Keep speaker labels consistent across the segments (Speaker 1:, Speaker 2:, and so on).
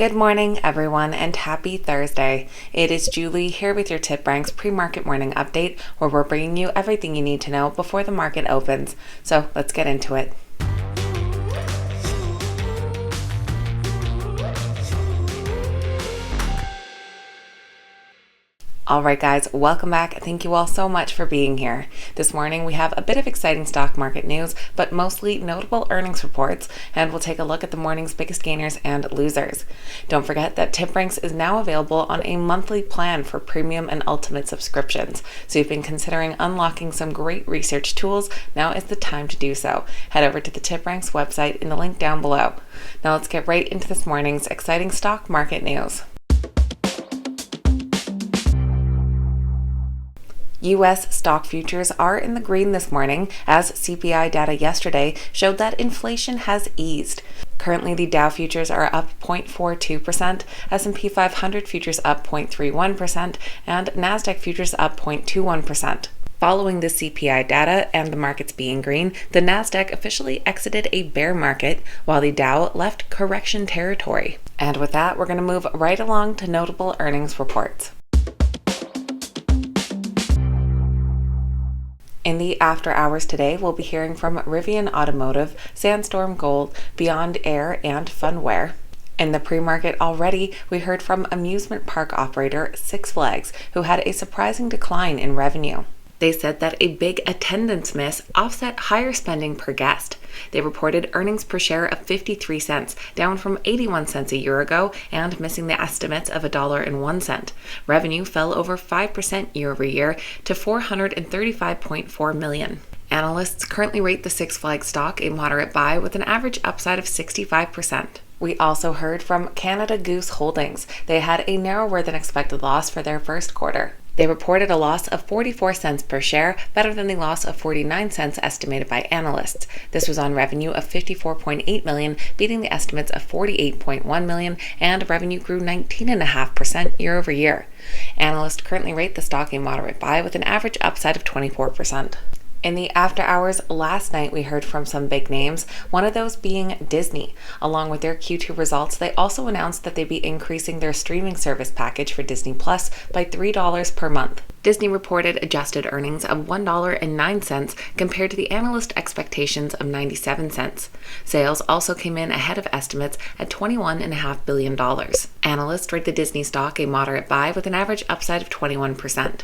Speaker 1: Good morning, everyone, and happy Thursday. It is Julie here with your TipRanks pre-market morning update, where we're bringing you everything you need to know before the market opens. So let's get into it. Alright guys, welcome back. Thank you all so much for being here. This morning we have a bit of exciting stock market news, but mostly notable earnings reports, and we'll take a look at the morning's biggest gainers and losers. Don't forget that TipRanks is now available on a monthly plan for premium and ultimate subscriptions. So if you've been considering unlocking some great research tools, now is the time to do so. Head over to the TipRanks website in the link down below. Now let's get right into this morning's exciting stock market news. U.S. stock futures are in the green this morning as CPI data yesterday showed that inflation has eased. Currently, the Dow futures are up 0.42%, S&P 500 futures up 0.31%, and NASDAQ futures up 0.21%. Following the CPI data and the markets being green, the NASDAQ officially exited a bear market while the Dow left correction territory. And with that, we're going to move right along to notable earnings reports. In the after hours today, we'll be hearing from Rivian Automotive, Sandstorm Gold, Beyond Air, and Funwear. In the pre-market already, we heard from amusement park operator Six Flags, who had a surprising decline in revenue. They said that a big attendance miss offset higher spending per guest. They reported earnings per share of 53 cents, down from 81 cents a year ago and missing the estimates of $1.01. Revenue fell over 5% year over year to $435.4 million. Analysts currently rate the Six Flags stock a moderate buy with an average upside of 65%. We also heard from Canada Goose Holdings. They had a narrower than expected loss for their first quarter. They reported a loss of 44 cents per share, better than the loss of 49 cents estimated by analysts. This was on revenue of $54.8 million, beating the estimates of $48.1 million, and revenue grew 19.5% year over year. Analysts currently rate the stock a moderate buy with an average upside of 24%. In the after hours last night, we heard from some big names, one of those being Disney. Along with their Q2 results, they also announced that they'd be increasing their streaming service package for Disney Plus by $3 per month. Disney reported adjusted earnings of $1.09 compared to the analyst expectations of 97 cents. Sales also came in ahead of estimates at $21.5 billion. Analysts rate the Disney stock a moderate buy with an average upside of 21%.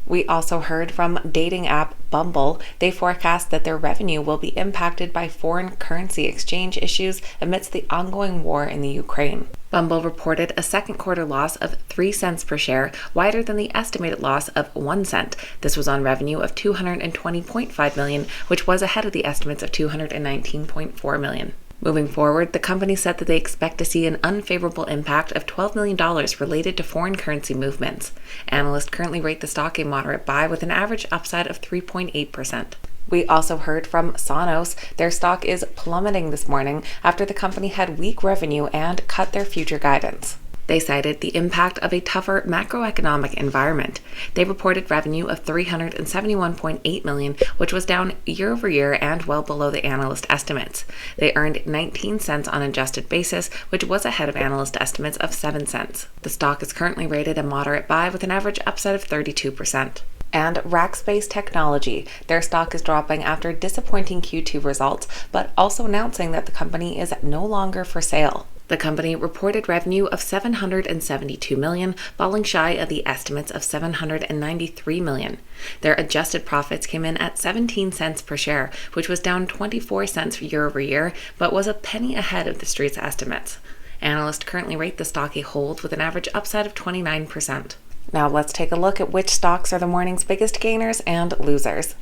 Speaker 1: We also heard from dating app Bumble. They forecast that their revenue will be impacted by foreign currency exchange issues amidst the ongoing war in the Ukraine. Bumble reported a second quarter loss of 3 cents per share, wider than the estimated loss of 1 cent. This was on revenue of $220.5 million, which was ahead of the estimates of $219.4 million. Moving forward, the company said that they expect to see an unfavorable impact of $12 million related to foreign currency movements. Analysts currently rate the stock a moderate buy with an average upside of 3.8%. We also heard from Sonos. Their stock is plummeting this morning after the company had weak revenue and cut their future guidance. They cited the impact of a tougher macroeconomic environment. They reported revenue of $371.8 million, which was down year over year and well below the analyst estimates. They earned 19 cents on an adjusted basis, which was ahead of analyst estimates of 7 cents. The stock is currently rated a moderate buy with an average upside of 32%. And Rackspace Technology. Their stock is dropping after disappointing Q2 results, but also announcing that the company is no longer for sale. The company reported revenue of $772 million, falling shy of the estimates of $793 million. Their adjusted profits came in at 17 cents per share, which was down 24 cents year over year, but was a penny ahead of the street's estimates. Analysts currently rate the stock a hold with an average upside of 29%. Now let's take a look at which stocks are the morning's biggest gainers and losers.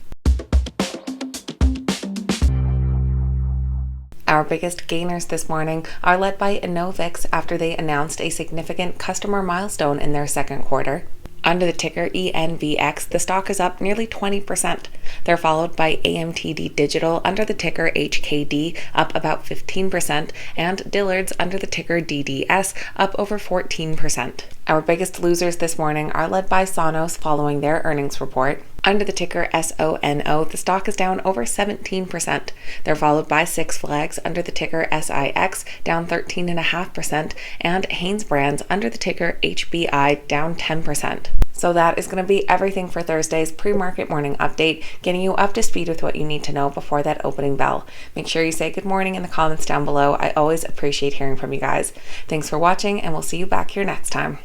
Speaker 1: Our biggest gainers this morning are led by Enovix after they announced a significant customer milestone in their second quarter. Under the ticker ENVX, the stock is up nearly 20%. They're followed by AMTD Digital under the ticker HKD, up about 15%, and Dillard's under the ticker DDS, up over 14%. Our biggest losers this morning are led by Sonos following their earnings report. Under the ticker SONO, the stock is down over 17%. They're followed by Six Flags under the ticker SIX, down 13.5%, and Hanes Brands under the ticker HBI, down 10%. So that is going to be everything for Thursday's pre-market morning update, getting you up to speed with what you need to know before that opening bell. Make sure you say good morning in the comments down below. I always appreciate hearing from you guys. Thanks for watching, and we'll see you back here next time.